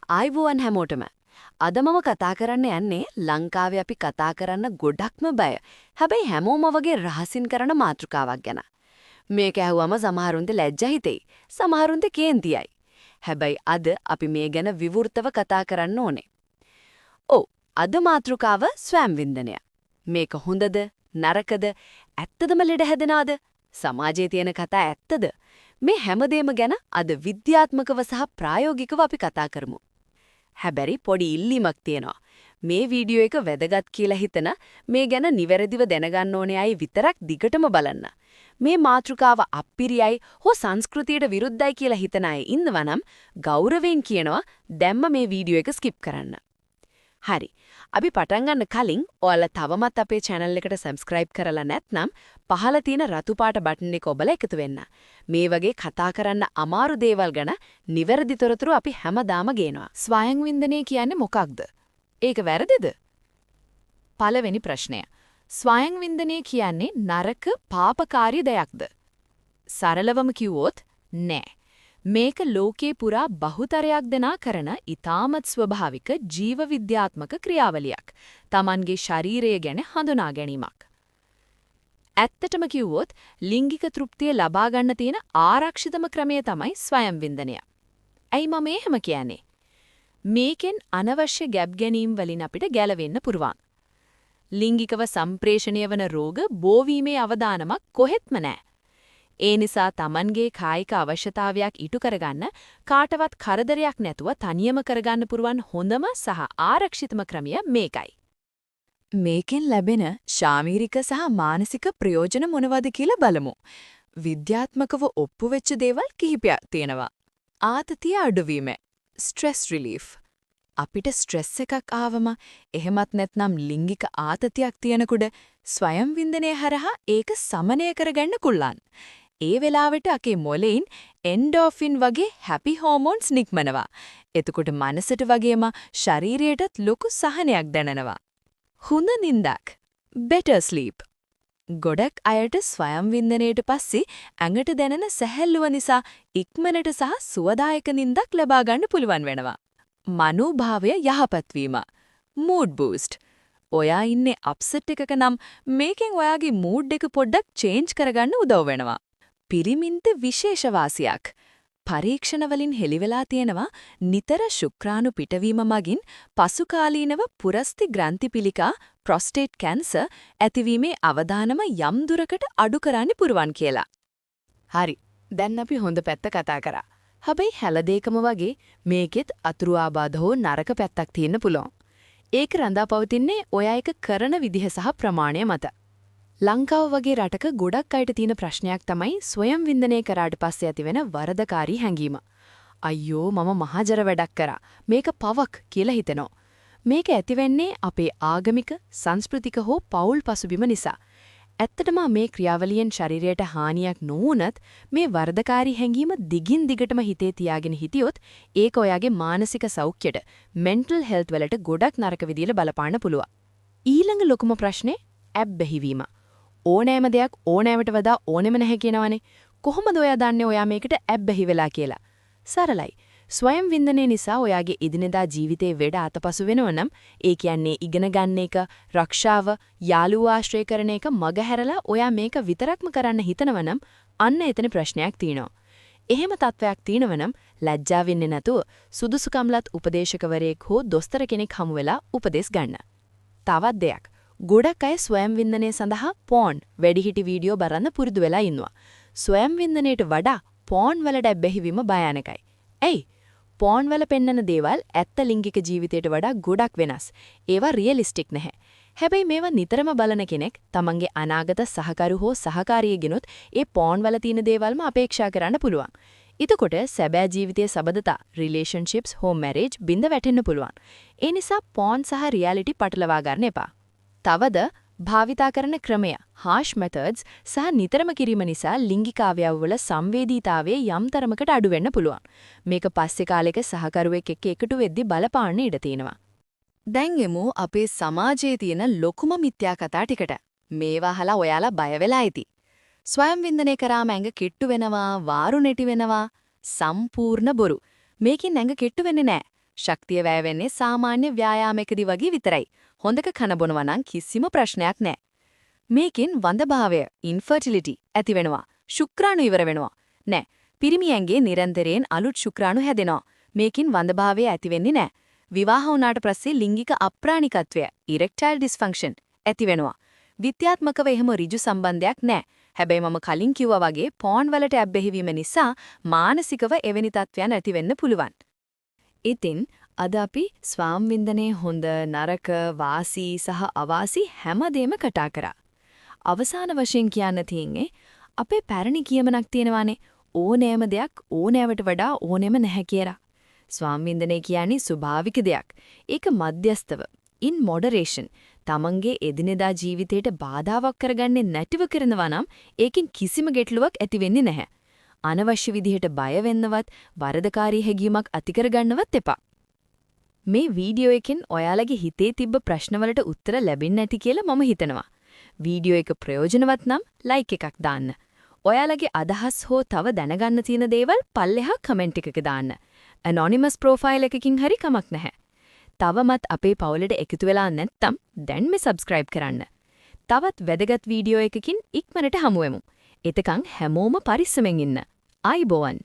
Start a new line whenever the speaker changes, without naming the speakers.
ආයිබෝවන් හැමෝටම. අද මම කතා කරන්න යන්නේ ලංකාවේ අපි කතා කරන්න ගොඩක්ම බය. හැබැයි හැමෝම වගේ රහසින් කරන මාතෘකාවක් ගැන. මේක ඇහුවම සමහරුන්ට ලැජ්ජා හිතෙයි. සමහරුන්ට කේන්තියයි. හැබැයි අද අපි මේ ගැන විවෘතව කතා කරන්න ඕනේ. ඔව්, අද මාතෘකාව ස්වයං වින්දනය. මේක හොඳද? නරකද? ඇත්තදම ලෙඩ හැදෙනවද? සමාජයේ තියෙන කතා ඇත්තද? මේ හැමදේම ගැන අද විද්‍යාත්මකව සහ ප්‍රායෝගිකව අපි කතා කරමු. හැබැයි පොඩි ඉල්ලීමක් තියෙනවා. මේ වීඩියෝ එක වැදගත් කියලා හිතන මේ ගැන නිවැරදිව දැනගන්න ඕනේ අය විතරක් දිගටම බලන්න. මේ මාතෘකාව අප්පිරියයි හෝ සංස්කෘතියට විරුද්ධයි කියලා හිතන අය ඉන්නවා නම් ගෞරවයෙන් කියනවා දැම්ම මේ වීඩියෝ එක ස්කිප් කරන්න. හරි. අපි පටන් ගන්න කලින් ඔයාලා තවමත් අපේ channel එකට subscribe කරලා නැත්නම් පහළ තියෙන රතු පාට බටන් එක ඔබලා එකතු වෙන්න. මේ වගේ කතා කරන්න අමාරු දේවල් ගැන නිවැරදි තොරතුරු අපි හැමදාම ගේනවා.
ස්වයං වින්දනය කියන්නේ මොකක්ද? ඒක වැරදිද? පළවෙනි ප්‍රශ්නය. ස්වයං වින්දනය කියන්නේ නරක පාපකාරී දෙයක්ද? සරලවම කිව්වොත් නෑ. මේක ලෝකේ පුරා බහුතරයක් දෙනා කරන ඊ타මත් ස්වභාවික ජීව විද්‍යාත්මක ක්‍රියාවලියක්. Tamanගේ ශරීරය ගැන හඳුනා ගැනීමක්. ඇත්තටම කිව්වොත් ලිංගික තෘප්තිය ලබා ගන්න තියෙන ආරක්ෂිතම ක්‍රමය තමයි ස්වයං වින්දනය. ඇයි මම එහෙම කියන්නේ? මේකෙන් අනවශ්‍ය ගැප් ගැනීම් වලින් අපිට ගැලවෙන්න පුරුවන්. ලිංගිකව සම්ප්‍රේෂණය වන රෝග බෝවීමේ අවදානමක් කොහෙත්ම නැහැ. ඒ නිසා Tamanගේ කායික අවශ්‍යතාවයක් ඉටු කරගන්න කාටවත් කරදරයක් නැතුව තනියම කරගන්න පුරුවන් හොඳම සහ ආරක්ෂිතම ක්‍රමය මේකයි.
මේකෙන් ලැබෙන ශාරීරික සහ මානසික ප්‍රයෝජන මොනවද කියලා බලමු. විද්‍යාත්මකව ඔප්පු වෙච්ච දේවල් කිහිපයක් තියෙනවා. ආතතිය අඩුවීම, ස්ට්‍රෙස් රිලීෆ්. අපිට ස්ට්‍රෙස් එකක් ආවම එහෙමත් නැත්නම් ලිංගික ආතතියක් තියෙනකොට ස්වයං වින්දනය හරහා ඒක සමනය කරගන්න කුල්ලන්. ඒ වෙලාවට අකේ මොලෙයින් එන්ඩෝෆින් වගේ හැපි හෝමෝන්ස් නික්මනවා. එතකොට මනසට වගේම ශරීරයටත් ලොකු සහනයක් දැනෙනවා. හොඳ නිින්දක්. better sleep. ගොඩක් අයට ස්වයං වින්දනයට පස්සේ ඇඟට දැනෙන සැහැල්ලුව නිසා ඉක්මනට සහ සුවදායක නිින්දක් ලබා ගන්න පුළුවන් වෙනවා. මනෝභාවය යහපත් වීම. mood boost. ඔයා ඉන්නේ අප්සෙට් එකක නම් මේකෙන් ඔයාගේ මූඩ් එක පොඩ්ඩක් චේන්ජ් කරගන්න උදව් වෙනවා. පිරිමින්ට විශේෂ වාසියක්. පරීක්ෂණ වලින් හෙළිවෙලා තියෙනවා නිතර ශුක්‍රාණු පිටවීම මගින් පසුකාලීනව පුරස්ති ග්‍රන්ථි පිළිකා ප්‍රොස්ටේට් කැන්සර් ඇතිවීමේ අවදානම යම් දුරකට අඩු කරන්න පුරුවන් කියලා. හරි. දැන් අපි හොඳ පැත්ත කතා කරා. හැබැයි හැලදේකම වගේ මේකෙත් අතුරු ආබාධ හෝ නරක පැත්තක් තියෙන්න පුළුවන්. ඒක රඳා පවතින්නේ ඔයා එක කරන විදිහ සහ ප්‍රමාණය මත. ලංකාව වගේ රටක ගොඩක් අයට තියෙන ප්‍රශ්නයක් තමයි ස්වයං වින්දනය කරාට පස්සේ ඇතිවෙන වරදකාරී හැඟීම. අයියෝ මම මහජර වැඩක් කරා. මේක පවක් කියලා හිතෙනවා. මේක ඇතිවෙන්නේ අපේ ආගමික, සංස්කෘතික හෝ පෞල් පසුබිම නිසා. ඇත්තටම මේ ක්‍රියාවලියෙන් ශරීරයට හානියක් නොවුනත් මේ වරදකාරී හැඟීම දිගින් දිගටම හිතේ තියාගෙන හිටියොත් ඒක ඔයාගේ මානසික සෞඛ්‍යයට, mental health වලට ගොඩක් නරක විදියට බලපාන්න පුළුවන්. ඊළඟ ලොකුම ප්‍රශ්නේ ඇබ්බැහිවීම. ඕනෑම දෙයක් ඕනෑමට වඩා ඕනෙම නැහැ කියනවනේ. කොහොමද ඔයා දන්නේ ඔයා මේකට ඇබ්බැහි වෙලා කියලා? සරලයි. ස්වයං වින්දනය නිසා ඔයාගේ එදිනෙදා ජීවිතේ වැඩ අතපසු වෙනවා නම් ඒ කියන්නේ ඉගෙන ගන්න එක, රක්ෂාව, යාළුවෝ ආශ්‍රය කරන එක මගහැරලා ඔයා මේක විතරක්ම කරන්න හිතනවා නම් අන්න එතන ප්‍රශ්නයක් තියෙනවා. එහෙම තත්වයක් තියෙනවා නම් ලැජ්ජා වෙන්නේ නැතුව සුදුසුකම්ලත් උපදේශකවරයෙක් හෝ දොස්තර කෙනෙක් හමු වෙලා උපදෙස් ගන්න. තවත් දෙයක්. ගොඩක් අය ස්වයං වින්දනය සඳහා පෝන් වැඩිහිටි වීඩියෝ බලන්න පුරුදු වෙලා ඉන්නවා. ස්වයං වින්දනයට වඩා පෝන් වලට ඇබ්බැහිවීම භයානකයි. ඇයි? පෝන් වල පෙන්වන දේවල් ඇත්ත ලිංගික ජීවිතයට වඩා ගොඩක් වෙනස්. ඒවා රියලිස්ටික් නැහැ. හැබැයි මේවා නිතරම බලන කෙනෙක් තමන්ගේ අනාගත සහකරු හෝ සහකාරියගෙනුත් ඒ පෝන් වල තියෙන දේවල්ම අපේක්ෂා කරන්න පුළුවන්. එතකොට සැබෑ ජීවිතයේ සබඳතා, රිලේෂන්ෂිප්ස් හෝ මැරේජ් බිඳ වැටෙන්න පුළුවන්. ඒ නිසා පෝන් සහ රියැලිටි පටලවා ගන්න එපා. තවද භාවිතා කරන ක්‍රමය, harsh methods සහ නිතරම කිරීම නිසා ලිංගික අවයවවල සංවේදීතාවයේ යම් තරමකට අඩු වෙන්න පුළුවන්. මේක පස්සේ කාලෙක සහකරුවෙක් එක්ක එකතු වෙද්දී බලපාන්න ඉඩ තියෙනවා. දැන් එමු අපේ සමාජයේ තියෙන ලොකුම මිත්‍යා කතා ටිකට. මේවා අහලා ඔයාලා බය වෙලා ඇති. ස්වයං වින්දනය කරාම ඇඟ කිට්ටු වෙනවා, වාරු නැටි වෙනවා. සම්පූර්ණ බොරු. මේකෙන් ඇඟ කිට්ටු වෙන්නේ නැහැ.
ශක්තිය වැය වෙන්නේ සාමාන්‍ය ව්‍යායාමයකදී වගේ විතරයි. හොඳක කන බොනවා නම් කිසිම ප්‍රශ්නයක් නැහැ. මේකෙන් වඳභාවය, ඉන්ෆර්ටිලිටි ඇති වෙනවා. ශුක්‍රාණු ඉවර වෙනවා. නෑ. පිරිමියන්ගේ නිරන්තරයෙන් අලුත් ශුක්‍රාණු හැදෙනවා. මේකින් වඳභාවය ඇති වෙන්නේ නැහැ. විවාහ වුණාට පස්සේ ලිංගික අප්‍රාණිකත්වය, ඉරෙක්ටයිල් ඩිස්ෆන්ක්ෂන් ඇති වෙනවා. විද්‍යාත්මකව එහෙම ඍජු සම්බන්ධයක් නැහැ. හැබැයි මම කලින් කිව්වා වගේ පෝන් වලට ඇබ්බැහිවීම නිසා මානසිකව එවැනි තත්ත්වයන් ඇති වෙන්න පුළුවන්. ඉතින් අද අපි ස්වාම්වින්දනයේ හොඳ නරක වාසී සහ අවාසී හැමදේම කතා කරා. අවසාන වශයෙන් කියන්න තියෙන්නේ අපේ පැරණි කියමනක් තියෙනවානේ ඕනෑම දෙයක් ඕනෑවට වඩා ඕනෙම නැහැ කියලා. ස්වාම්වින්දනය කියන්නේ ස්වභාවික දෙයක්. ඒක මධ්‍යස්තව in moderation තමන්ගේ එදිනෙදා ජීවිතයට බාධාවක් කරගන්නේ නැතිව කරනවා නම් ඒකෙන් කිසිම ගැටලුවක් ඇති වෙන්නේ නැහැ. අනවශ්‍ය විදිහට බය වෙන්නවත් වරදකාරී හැඟීමක් ඇති කරගන්නවත් එපා. මේ වීඩියෝ එකෙන් ඔයාලගේ හිතේ තිබ්බ ප්‍රශ්නවලට උත්තර ලැබෙන්නේ නැති කියලා මම හිතනවා. වීඩියෝ එක ප්‍රයෝජනවත් නම් ලයික් එකක් දාන්න. ඔයාලගේ අදහස් හෝ තව දැනගන්න තියෙන දේවල් පල්ලෙහා කමෙන්ට් එකක දාන්න. ඇනොනිමස් ප්‍රොෆයිල් එකකින් හරි කමක් නැහැ. තවමත් අපේ පවුලට එකතු වෙලා නැත්නම් දැන් මේ සබ්ස්ක්‍රයිබ් කරන්න. තවත් වැදගත් වීඩියෝ එකකින් ඉක්මනට හමු වෙමු. එතකන් හැමෝම පරිස්සමෙන් ඉන්න. ආයිබෝවන්.